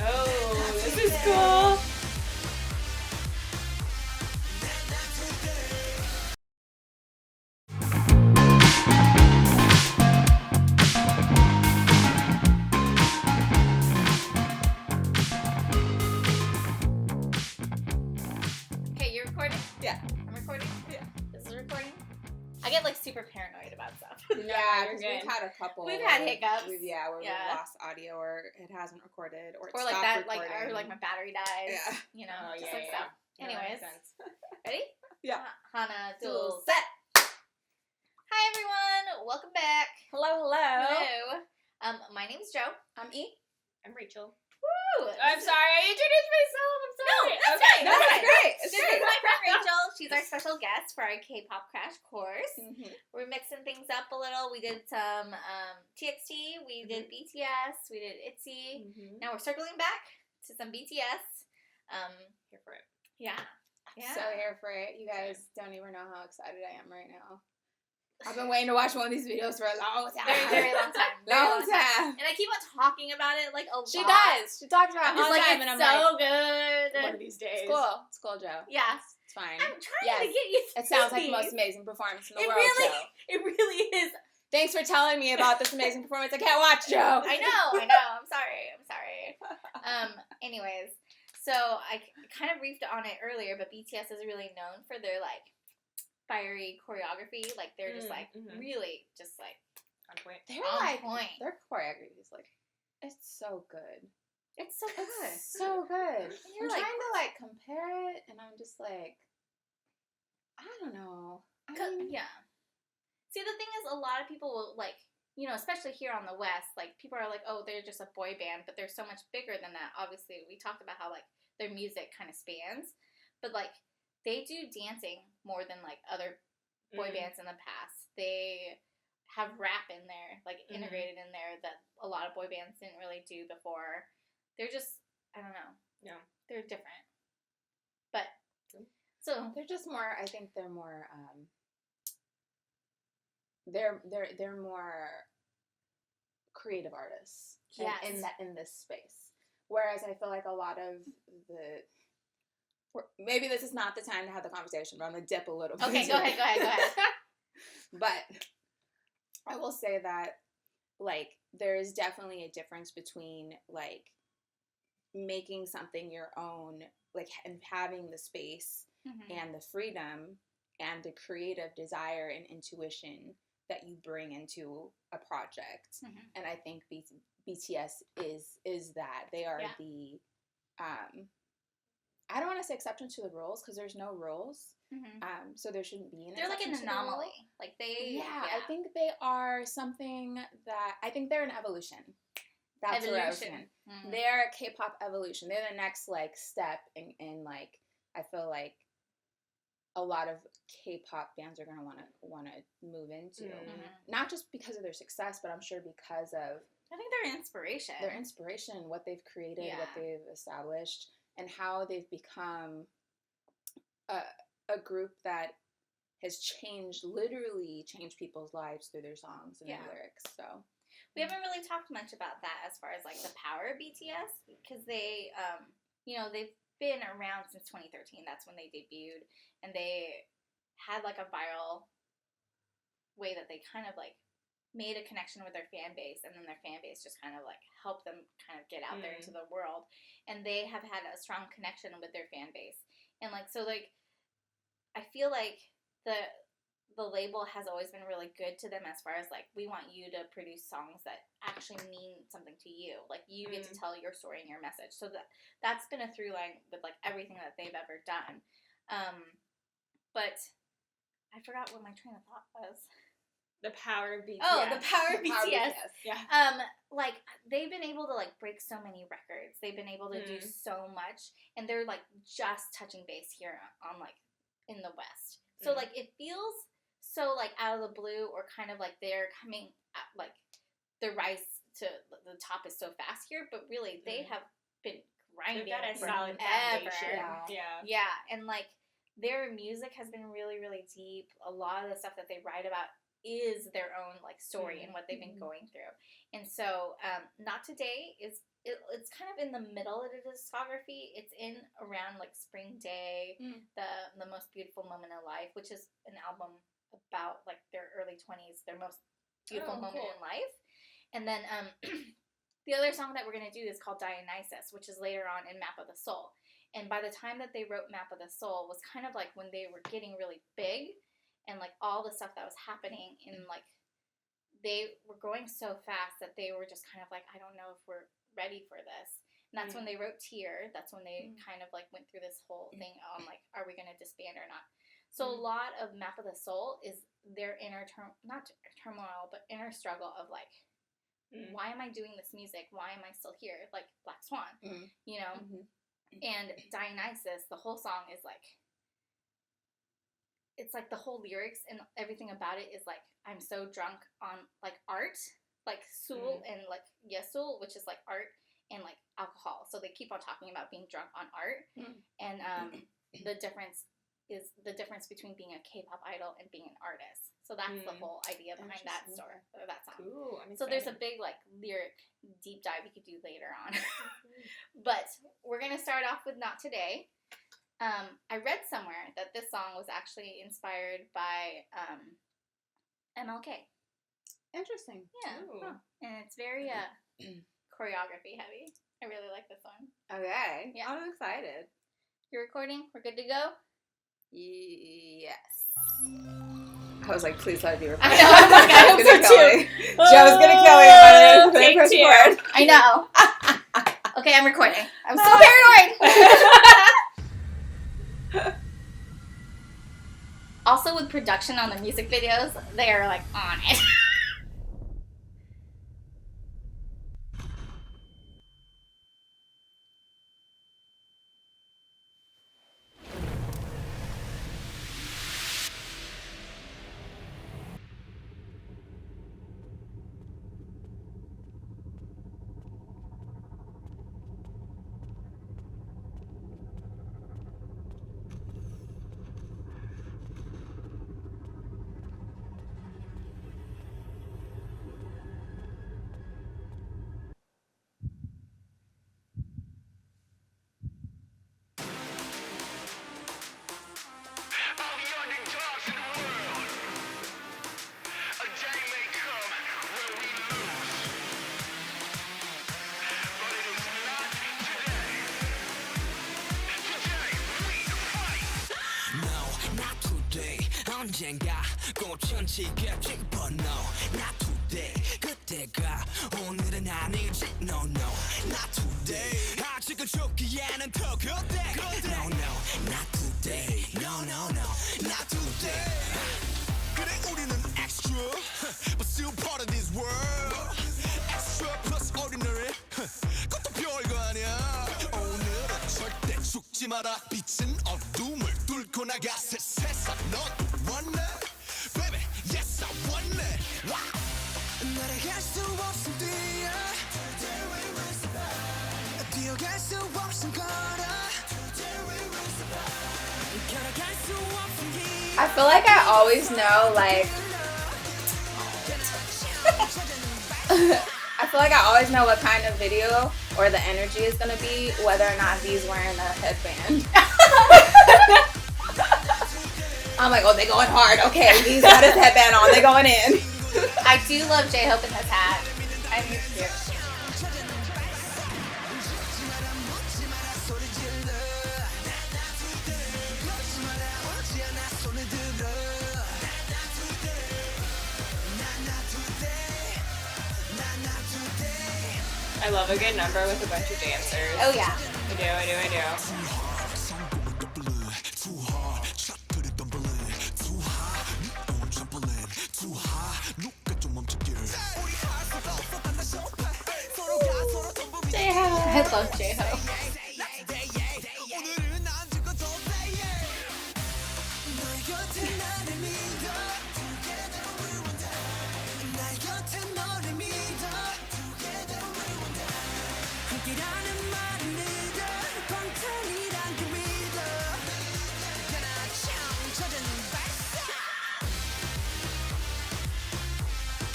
Oh, this is cool. Okay, you're recording? Yeah. I'm recording? Yeah. This is recording? I get like super paranoid about stuff. Yeah, you're because good. we've had a couple. We've had hiccups. Where Yeah. we've lost audio or it hasn't recorded or it Or like stopped that, recording. or like my battery dies. Yeah. You know, Oh, just yeah, like yeah, stuff. yeah. Anyways, That makes sense. ready? Yeah. Hana, Dual dual set. Hi everyone, welcome back. Hello. My name's Joe. I'm E. I'm Rachel. Woo! I'm sorry, I introduced myself. I'm No, sorry. that's okay. fine. No, That's it's fine. great. It's This great. is my friend Rachel. She's our special guest for our K-pop crash course. Mm-hmm. We're mixing things up a little. We did some TXT, we did BTS, we did ITZY. Mm-hmm. Now we're circling back to some BTS. Here for it. Yeah. Yeah. So here for it. You guys don't even know how excited I am right now. I've been waiting to watch one of these videos for a long time. Very, very long time. Very Long time. And I keep on talking about it like a lot. She does. She talks about I'm it all just the like, time, and it's I'm so like, good. One of these days. it's cool. It's cool, Joe. Yeah. It's fine. I'm trying Yes. to get you It sounds like the these. most amazing performance in the It world, really, Joe. it really is. Thanks for telling me about this amazing performance. I can't watch, Joe. I know. I'm sorry. Anyways, so I kind of briefed on it earlier, but BTS is really known for their like fiery choreography. Like they're just like really just like On point. They're on like, point. their choreography is like, it's so good. It's so good. It's so good. And you're I'm like, trying to like compare it, and I'm just like, I don't know. I mean, yeah. See, the thing is, a lot of people will like, you know, especially here on the West, like people are like, oh, they're just a boy band, but they're so much bigger than that. Obviously, we talked about how like their music kind of spans, but like they do dancing more than like other boy bands in the past. They have rap in there, like integrated in there, that a lot of boy bands didn't really do before. They're just, I don't know. Yeah. They're different. But, Cool. so, they're just more. I think they're more. They're more creative artists. Yes. In this space. Whereas I feel like a lot of maybe this is not the time to have the conversation, but I'm gonna dip a little bit. okay, go ahead. But I will say that, like, there is definitely a difference between, like, making something your own, like, and having the space and the freedom and the creative desire and intuition that you bring into a project. And I think BTS is that. They are the, I don't want to say exception to the rules, because there's no rules. So there shouldn't be an They're like an exception to the rule. anomaly. Like they. Yeah, I think they are something that I think they're an evolution. That's what I was saying. They're a K-pop evolution. They're the next like step in like, I feel like a lot of K-pop bands are gonna wanna move into. Not just because of their success, but I'm sure because of I think their inspiration. what they've created, what they've established, and how they've become a group that has literally changed people's lives through their songs and their lyrics. So we haven't really talked much about that as far as like the power of BTS, because they, you know, they've been around since 2013. That's when they debuted, and they had like a viral way that they kind of like made a connection with their fan base, and then their fan base just kind of like helped them kind of get out there into the world, and they have had a strong connection with their fan base. And like, so like, I feel like the label has always been really good to them as far as like, we want you to produce songs that actually mean something to you. Like you get to tell your story and your message. So that's been a through line with like everything that they've ever done. But I forgot what my train of thought was. The power of BTS. Oh, the power of BTS. Yeah. Like they've been able to like break so many records. They've been able to do so much, and they're like just touching base here on like in the West. So like it feels so like out of the blue, or kind of like they're coming at, like their rise to the top is so fast here, but really they have been grinding. They've got a forever. solid foundation. Yeah, and like their music has been really, really deep. A lot of the stuff that they write about is their own like story and what they've been going through. And so Not Today is it's kind of in the middle of the discography. It's in around like Spring Day, the most beautiful moment in life, which is an album about like their early 20s, their most beautiful moment in life. And then the other song that we're going to do is called Dionysus, which is later on in Map of the Soul. And by the time that they wrote Map of the Soul was kind of like when they were getting really big, and like all the stuff that was happening in like they were going so fast that they were just kind of like, I don't know if we're ready for this. And that's when they wrote Tear. That's when they kind of like went through this whole thing on like, are we going to disband or not? So a lot of Map of the Soul is their inner not turmoil, but inner struggle of like, why am I doing this music? Why am I still here? Like Black Swan, you know? And Dionysus, the whole song is like, it's like the whole lyrics and everything about it is like, I'm so drunk on like art, like Sul and like Yesul, which is like art and like alcohol. So they keep on talking about being drunk on art. And the difference is the difference between being a K-pop idol and being an artist. So that's the whole idea behind that story, or that song. Cool. So there's a big like lyric deep dive we could do later on. But we're going to start off with Not Today. I read somewhere that this song was actually inspired by MLK. Interesting. Yeah. And it's very choreography heavy. I really like this one. Okay. Yeah. I'm excited. You're recording? We're good to go? Yes. I was like, please let it be recorded. I know. I'm like, I hope so too. Joe's gonna kill me if I press record. I know. Okay, I'm recording. I'm so paranoid. Also, with production on the music videos, they are like on it. 언젠가 꽃은 지겠지 but no not today 그때가 오늘은 아니지 no no not today 아직은 죽기에는 더 그때 no no not today no no no not today 그래 우리는 extra but still part of this world extra plus ordinary 그것도 별거 아니야 오늘은 절대 죽지 마라 빛은 어둠을 뚫고 나가 새 세상 넌 want it, baby, yes I want it. Wow. 날아갈 수 없음 뛰어. Today we will survive. 뛰어갈 수 없음 걸어. Today we will survive. 걸어갈 수 없음 길. I feel like I always know, like, I feel like I always know what kind of video or the energy is gonna be, whether or not he's wearing a headband. I'm like, oh, they going hard. Okay, he's got his headband on. They going in. I do love J-Hope in his hat. I think it's cute. I love a good number with a bunch of dancers. Oh yeah. I do. I love J-Hope.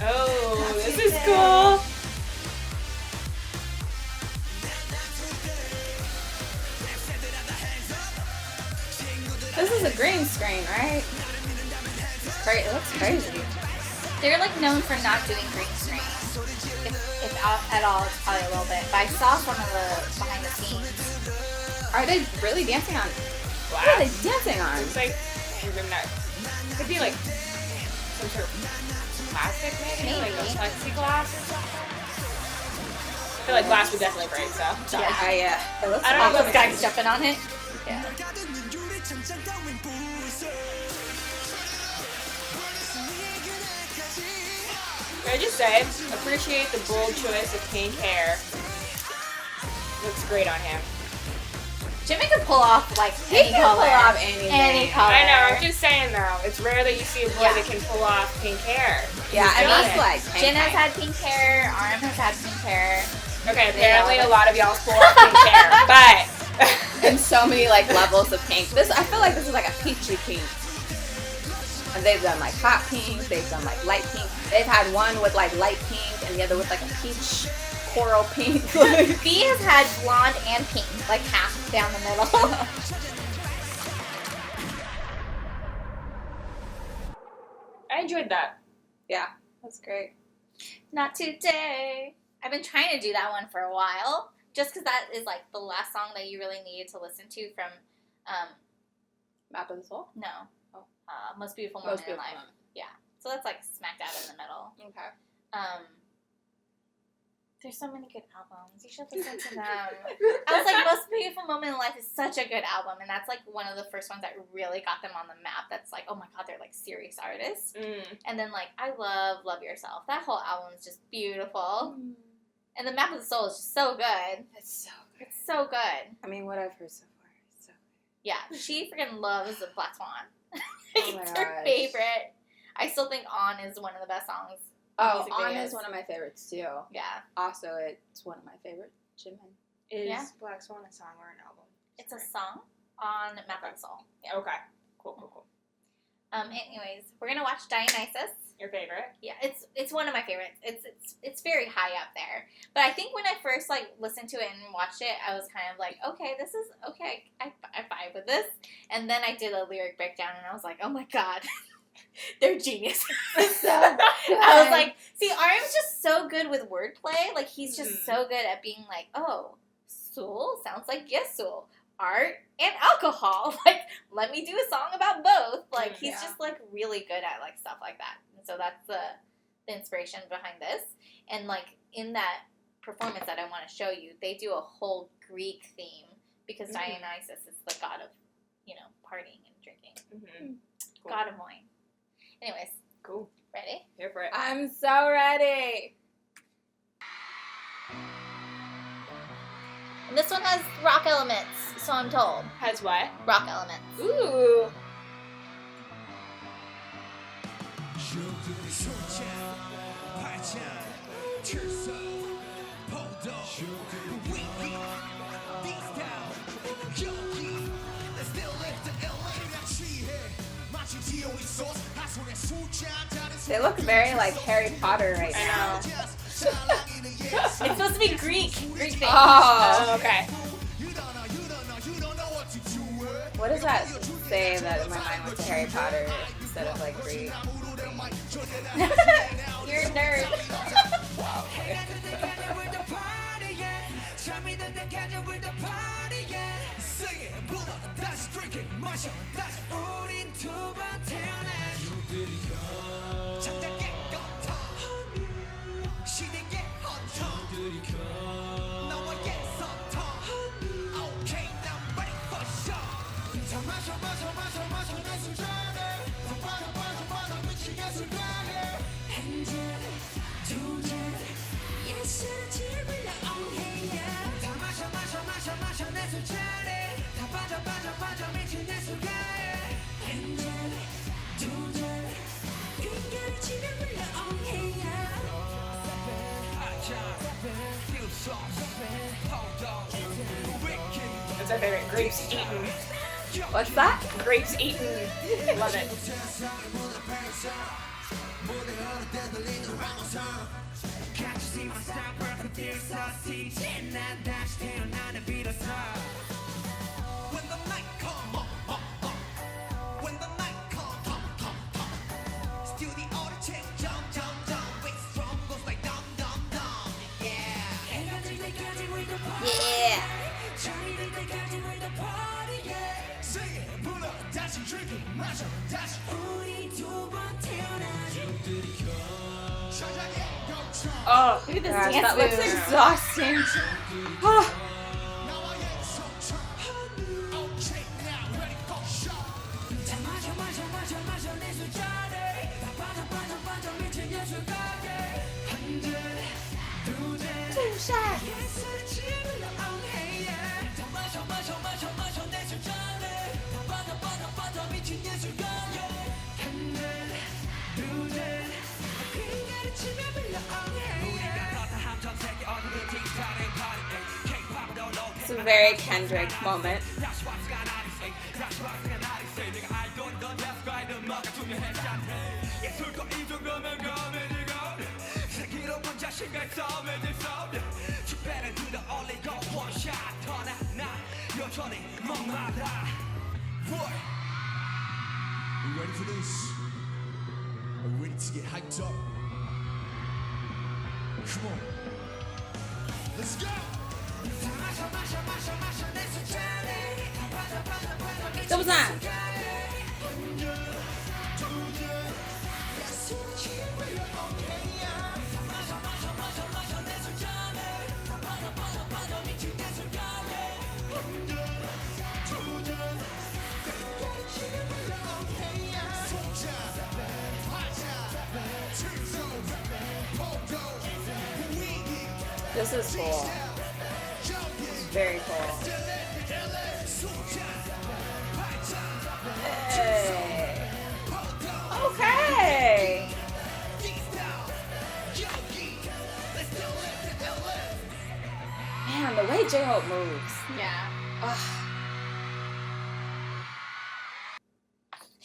Oh, this is cool. This is a green screen, right? It's crazy. It looks crazy. They're like known for not doing green screen. If at all, it's probably a little bit. But I saw some of the behind the scenes. Are they really dancing on? Wow. What are they dancing on? It's like, it could be like some sort of plastic maybe? Like a plexiglass or something? I feel like glass would definitely break, so. Yeah. It looks I don't All know. those guys jumping on it. Yeah. Can I just say, appreciate the bold choice of pink hair. Looks great on him. Jimmy could pull off like He any can color. pull off anything. Any color. I know, I'm just saying though, it's rare that you see a boy that can pull off pink hair. Yeah, and He's that's doing it. like Jen has had pink hair. Arm has had pink hair. Okay, apparently a lot of y'all pull off pink hair, but in so many like levels of pink. I feel like this is like a peachy pink. And they've done like hot pink. They've done like light pink. They've had one with like light pink and the other with like a peach coral pink. B has had blonde and pink, like half down the middle. I enjoyed that. Yeah, that's great. Not today. I've been trying to do that one for a while, just because that is like the last song that you really needed to listen to from, Map of the Soul? no, Oh. Most Beautiful Moment Most in Beautiful Life. Moment. Yeah, so that's like smack dab in the middle. Okay. There's so many good albums. You should listen to them. I was like, Most Beautiful Moment in Life is such a good album, and that's like one of the first ones that really got them on the map. That's like, oh my god, they're like serious artists. And then like, I love Yourself. That whole album is just beautiful. And the Map of the Soul is just so good. It's so good. It's so good. I mean, what I've heard so far is so good. Yeah, she freaking loves the Black Swan. Oh my It's her gosh. favorite. I still think On is one of the best songs. Oh, Music On videos. is one of my favorites too. Yeah. Also, it's one of my favorite Jimin. Is Yeah. Black Swan a song or an album? It's a song on Map of the Soul. Yeah. Okay. Cool. Anyways, we're gonna watch Dionysus. Your favorite? Yeah, it's one of my favorites. It's very high up there. But I think when I first like listened to it and watched it, I was kind of like, okay, this is okay. I vibe with this. And then I did a lyric breakdown, and I was like, oh my god, they're geniuses. So good. I was like, see, Aryam's just so good with wordplay. Like he's just so good at being like, oh, soul sounds like yes, soul. Art and alcohol. Like, let me do a song about both. Like, he's just like really good at like stuff like that. And so that's the inspiration behind this. And like in that performance that I want to show you, they do a whole Greek theme because Dionysus is the god of, partying and drinking. Cool. God of wine. Anyways, Cool. ready? Here for it. I'm so ready. And this one has rock elements, so I'm told. Has what? Rock elements. Ooh. They look very like Harry Potter right I now. know. It's supposed to be Greek theme. Oh, Okay. what does that say that in my mind went to Harry Potter instead of like Greek? You're a nerd. That's our favorite. Grapes eaten. What's that? Grapes eaten. Love it. Can't you see my style working through sausage? 난 다시 태어나는 비로소. When the night come when the night come 스튜디오를 채워 점점점 Big strong goes like dum dum dum. Yeah. 해가 질 때까지 we the party. Yeah. 저리 될 때까지 we the party. Yeah. Sing it, 불러 다시 drink it, 마셔 다시. 우리 두 번 태어나지. Oh, Look at this Gosh, dance that looks move. exhausting. It's a very Kendrick moment. Are you ready for this? Are you ready to get hyped up? Come on. Let's go! 这不算。 This is cool. It's very cool. Hey. Okay. Man, the way J-Hope moves. Yeah.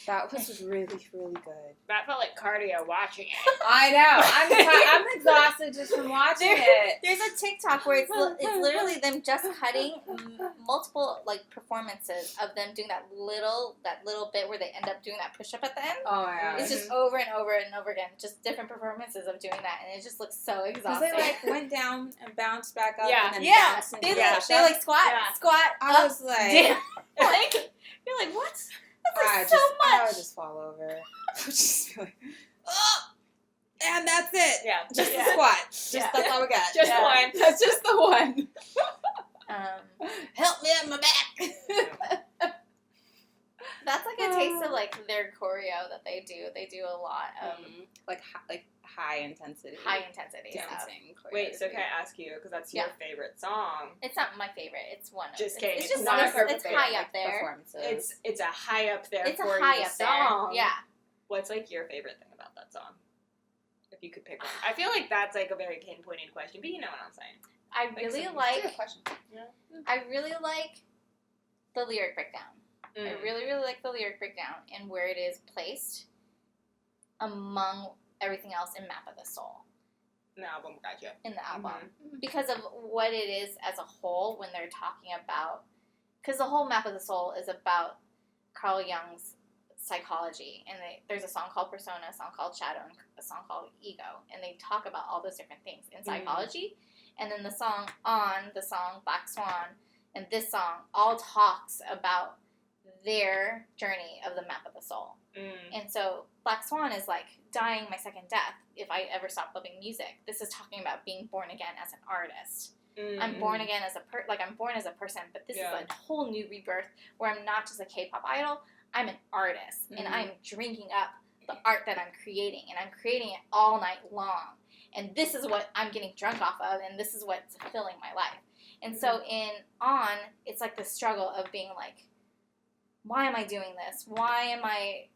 That was really, really good. that felt like cardio watching it. I know. I'm exhausted just from watching it. There's a TikTok where it's literally them just cutting multiple like performances of them doing that little bit where they end up doing that push up at the end. Oh my gosh. It's just over and over and over again, just different performances of doing that, and it just looks so Because exhausting. they like went down and bounced back up Yeah. and then yeah, bounced and they yeah. like squat, Yeah. squat. I up, was like, down. Like you're like what? That's like so I much. would just fall over. I would just be like, oh, and that's it. Yeah. Just yeah. the squat. Just Yeah. that's all we got. Just Yeah. one. That's just the one. Help me up my back. That's like a taste of like their choreo that they do. They do a lot of like high intensity. high intensity stuff. dancing. Wait, so choreography. can I ask you, because that's your favorite song. It's not my favorite. It's one. Just of kidding. It's It's just not it's, her it's favorite, high up there. Performances. It's a high up there It's a for high you up there. song. Yeah. What's like your favorite thing about that song? If you could pick one. I feel like that's like a very pinpointed question, but you know what I'm saying. I Makes really sense. like. It's a good question. I really like the lyric breakdown. Mm. I really, really like the lyric breakdown and where it is placed among everything else in Map of the Soul The album, gotcha. in the album. Because of what it is as a whole when they're talking about... Because the whole Map of the Soul is about Carl Jung's psychology. And there's a song called Persona, a song called Shadow, and a song called Ego. And they talk about all those different things in psychology. And then the song Black Swan, and this song all talks about their journey of the Map of the Soul. And so Black Swan is like dying my second death if I ever stop loving music. This is talking about being born again as an artist. I'm born again as I'm born as a person, but this is a whole new rebirth where I'm not just a K-pop idol, I'm an artist, and I'm drinking up the art that I'm creating, and I'm creating it all night long. And this is what I'm getting drunk off of, and this is what's filling my life. And so it's like the struggle of being like, why am I doing this? Why am I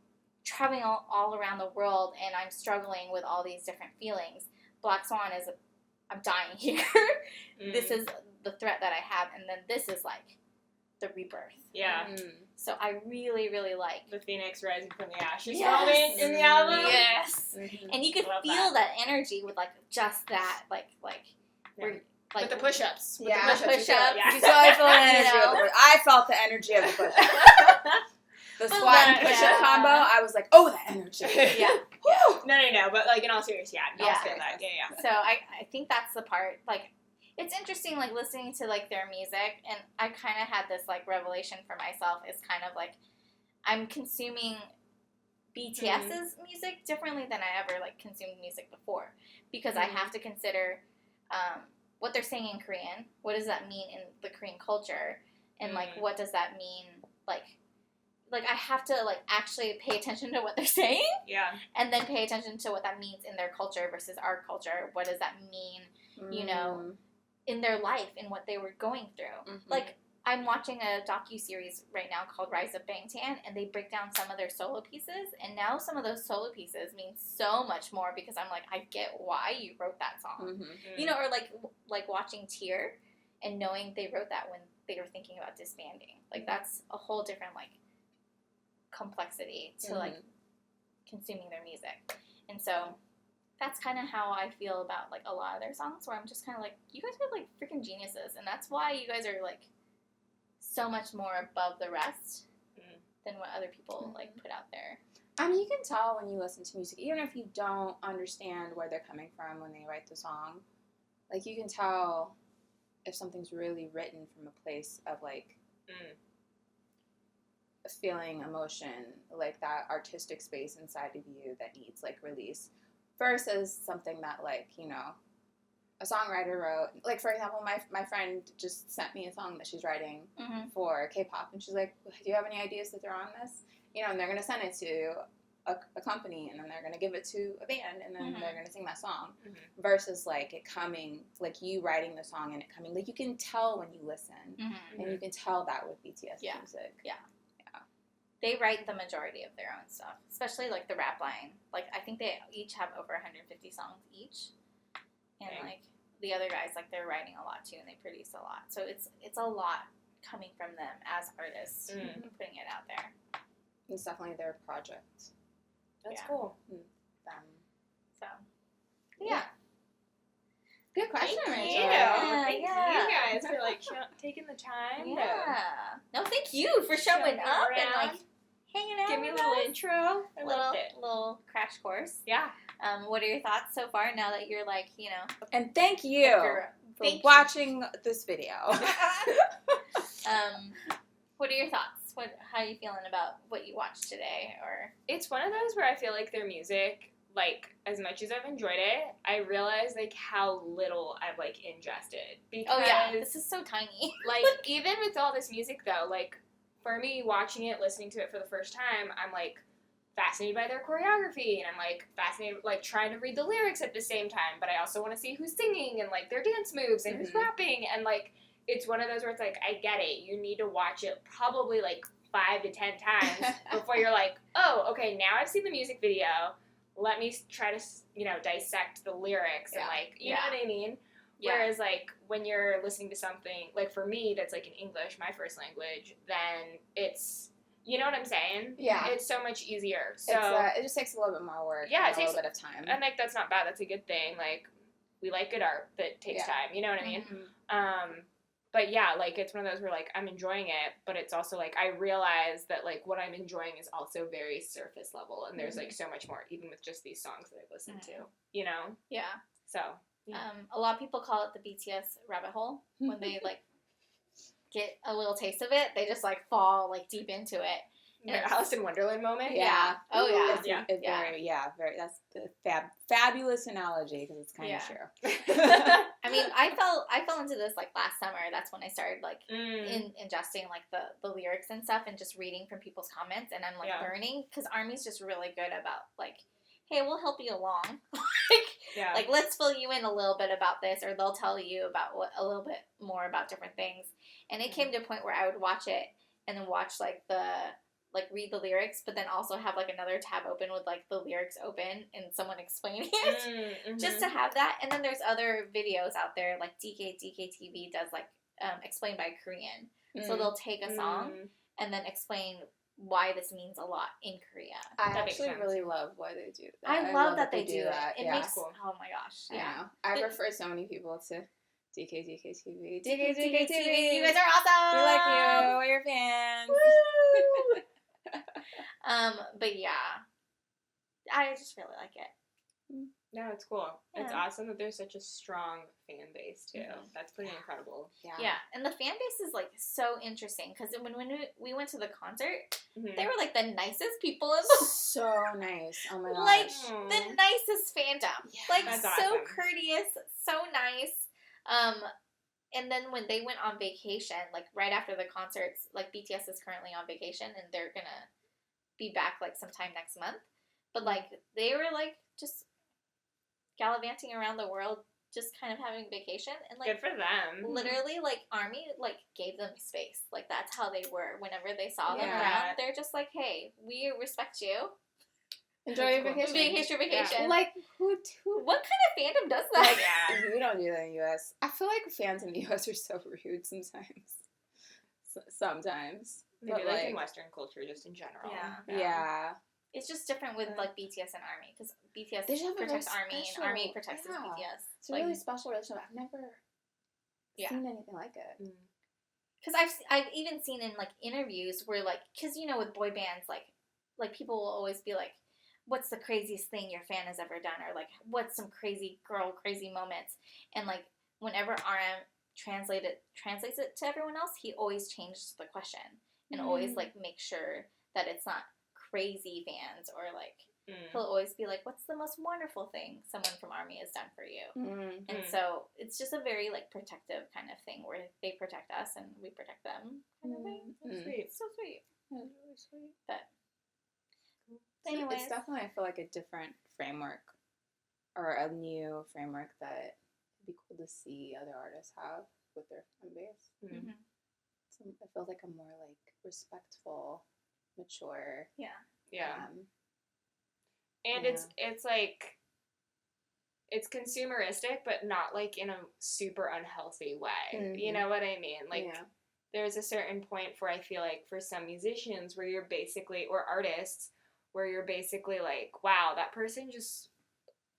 traveling all around the world and I'm struggling with all these different feelings? Black Swan is, I'm dying here. This is the threat that I have. And then this is like, the rebirth. Yeah. So I really, really like The phoenix rising from the ashes Yes. moment in the album. Yes. Mm-hmm. And you could Love feel that energy with like just that, like Yeah. we're like With the push-ups. With Yeah. the push-ups. you feel Push-ups. it, Yeah. You saw I felt the You energy know? of the push. I felt the energy of the push. The But squat and like, push-up yeah. combo, I was like, oh, that energy. Yeah. No, but like in all seriousness, yeah. Yeah. I'll say that. Yeah. So I think that's the part, like, it's interesting, like, listening to, like, their music, and I kind of had this, like, revelation for myself. Is kind of, like, I'm consuming BTS's music differently than I ever, like, consumed music before. Because I have to consider what they're saying in Korean. What does that mean in the Korean culture? And, like, what does that mean, like, I have to, like, actually pay attention to what they're saying. Yeah. And then pay attention to what that means in their culture versus our culture. What does that mean, you know, in their life and what they were going through? Mm-hmm. Like, I'm watching a docu-series right now called Rise of Bangtan, and they break down some of their solo pieces, and now some of those solo pieces mean so much more because I'm like, I get why you wrote that song. Mm-hmm. You know, or like watching Tear and knowing they wrote that when they were thinking about disbanding. Like, that's a whole different, like, complexity to like consuming their music. And so that's kind of how I feel about like a lot of their songs, where I'm just kind of like, you guys are like freaking geniuses, and that's why you guys are like so much more above the rest than what other people like put out there. I mean, you can tell when you listen to music, even if you don't understand where they're coming from when they write the song. Like, you can tell if something's really written from a place of like feeling emotion, like that artistic space inside of you that needs like release, versus something that, like, you know, a songwriter wrote. Like, for example, my friend just sent me a song that she's writing for K-pop, and she's like, do you have any ideas to throw on this? You know, and they're going to send it to a company, and then they're going to give it to a band, and then they're going to sing that song, versus like it coming, like you writing the song and it coming, like you can tell when you listen, and you can tell that with BTS music. They write the majority of their own stuff, especially like the rap line. Like, I think they each have over 150 songs each, and like the other guys, like, they're writing a lot too, and they produce a lot. So it's a lot coming from them as artists, putting it out there. It's definitely their project. That's cool. So yeah. Good question, Thank Rachel. you. Thank you Yeah. guys for like taking the time Yeah. No, thank you for showing up and like hanging out. Give me a with little us. intro. I loved it. Little crash course. Yeah. What are your thoughts so far now that you're like, you know, And thank you for Thank you. watching this video. what are your thoughts? How are you feeling about what you watched today? Or It's one of those where I feel like their music, like, as much as I've enjoyed it, I realize, like, how little I've, like, ingested. Because, oh yeah, this is so tiny. like, even with all this music, though, like, for me, watching it, listening to it for the first time, I'm, like, fascinated by their choreography, and I'm, like, fascinated, like, trying to read the lyrics at the same time, but I also want to see who's singing, and, like, their dance moves, and who's rapping, and, like, it's one of those where it's, like, I get it. You need to watch it probably, like, 5 to 10 times before you're like, oh, okay, now I've seen the music video. Let me try to, you know, dissect the lyrics and, like, you know what I mean? Yeah. Whereas, like, when you're listening to something, like, for me, that's, like, in English, my first language, then it's, you know what I'm saying? Yeah. It's so much easier. So It just takes a little bit more work. Yeah, and it takes a little bit of time. And, like, that's not bad. That's a good thing. Like, we like good art that takes time. You know what I mean? But yeah, like, it's one of those where, like, I'm enjoying it, but it's also, like, I realize that, like, what I'm enjoying is also very surface level, and there's, like, so much more, even with just these songs that I've listened to, you know? Yeah. So, yeah. A lot of people call it the BTS rabbit hole. When they, like, get a little taste of it, they just, like, fall, like, deep into it. Their Alice in Wonderland moment? Yeah. Oh, yeah. It's very, that's a fabulous analogy, because it's kind of true. I mean, I fell into this, like, last summer. That's when I started, like, ingesting, like, the lyrics and stuff, and just reading from people's comments, and I'm, like, learning, because ARMY's just really good about, like, hey, we'll help you along. Like, let's fill you in a little bit about this, or they'll tell you about a little bit more about different things. And it came to a point where I would watch it, and then watch, like, read the lyrics, but then also have, like, another tab open with, like, the lyrics open and someone explaining it, just to have that. And then there's other videos out there, like DK TV does, like, explained by Korean, So they'll take a song and then explain why this means a lot in Korea. I That makes actually sense. really love why they do that. I love that they do that. it. It yeah. makes Cool. oh my gosh, I yeah. know. I The- refer so many people to DKTV. You guys are awesome. We like you. We're your fans. Woo! But yeah, I just really like it. No, it's cool. It's Yeah. awesome that there's such a strong fan base too. Mhm. That's pretty incredible. Yeah, and the fan base is like so interesting because when we went to the concert, Mhm. they were like the nicest people in the So nice. Oh my gosh. like Aw. the nicest fandom. Yeah. Like That's so awesome. courteous, so nice. And then when they went on vacation, like right after the concerts, like BTS is currently on vacation and they're gonna be back like sometime next month. But like they were like just gallivanting around the world, just kind of having vacation, and like Good for them. literally like ARMY like gave them space. Like that's how they were. Whenever they saw them Yeah. around, they're just like, hey, we respect you. Enjoy your That's cool. vacation. Vacation. Like, who What kind of fandom does that? Like, Yeah. we don't do that in the U.S. I feel like fans in the U.S. are so rude sometimes. Sometimes. Maybe But, like in Western culture, just in general. Yeah. It's just different with But- like BTS and ARMY because BTS They just have a very protects ARMY special- and ARMY protects yeah. BTS. It's a really special relationship. I've never Yeah. seen anything like it. Because I've even seen in like interviews where like because you know with boy bands like people will always be like, what's the craziest thing your fan has ever done, or like what's some crazy moments, and like whenever RM translates it to everyone else, he always changes the question and always like make sure that it's not crazy fans, or like he'll always be like, what's the most wonderful thing someone from ARMY has done for you. And so it's just a very like protective kind of thing where they protect us and we protect them kind of thing. Sweet. It's so sweet. That's really sweet. But So anyways, it's definitely, I feel like, a different framework or a new framework that would be cool to see other artists have with their fan base. mhm. So it feels like a more like respectful, mature. Yeah. Yeah. Um, And Yeah. it's like it's consumeristic, but not like in a super unhealthy way. You Mhm. know what I mean? Like yeah. there's a certain point where I feel like for some musicians where you're basically, or artists where you're basically like, wow, that person just,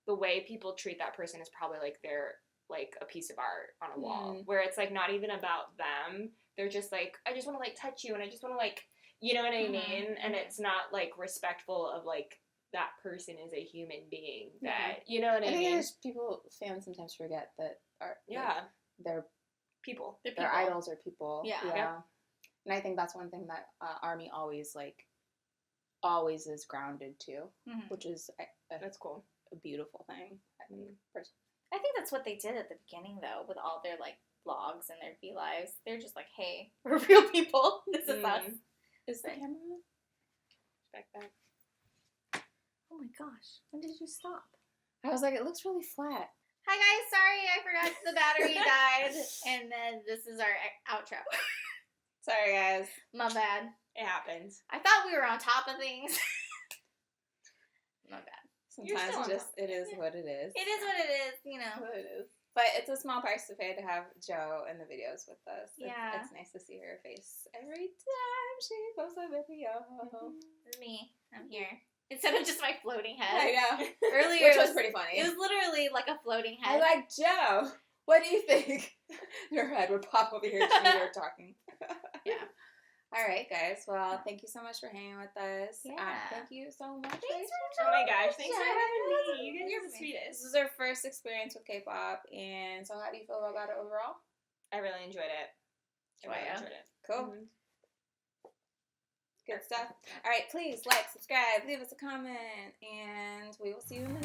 the way people treat that person is probably like they're like a piece of art on a wall, where it's like not even about them. They're just like, I just want to like touch you and I just want to like, you know what I mean? And it's not like respectful of like that person is a human being that, you know what I I think mean? there's people fans sometimes forget that Yeah. they're People. They're their people. idols are people. Yeah. Yep. And I think that's one thing that ARMY always is grounded to, Mhm. which is That's cool. a beautiful thing. I think personally. I think that's what they did at the beginning though, with all their like vlogs and their V lives. They're just like, hey, we're real people. This is us. Is the Right. camera on? Respect that. Oh my gosh, when did you stop? I was like, it looks really flat. Hi guys, sorry I forgot the battery died, and then this is our outro. Sorry, guys. My bad. It happens. I thought we were on top of things. My bad. You're Sometimes still on it is what it is. It is what it is, you know. What it is. But it's a small price to pay to have Joe in the videos with us. Yeah. It's nice to see her face every time she posts a video. This is me. I'm here. Instead of just my floating head. I know. Earlier Which it was pretty funny. It was literally like a floating I head. was like, Joe, what do you think? Her head would pop over here to me we were talking. Yeah. All right, guys. Well, thank you so much for hanging with us. Yeah. Thank you so much. Thanks Oh my gosh, thanks for Yeah. having me. You guys You're are the amazing. sweetest. This is our first experience with K-pop, and so how do you feel about it overall? I really enjoyed it. I really Joya. enjoyed it. Cool. Mhm. Good stuff. All right, please like, subscribe, leave us a comment, and we will see you in the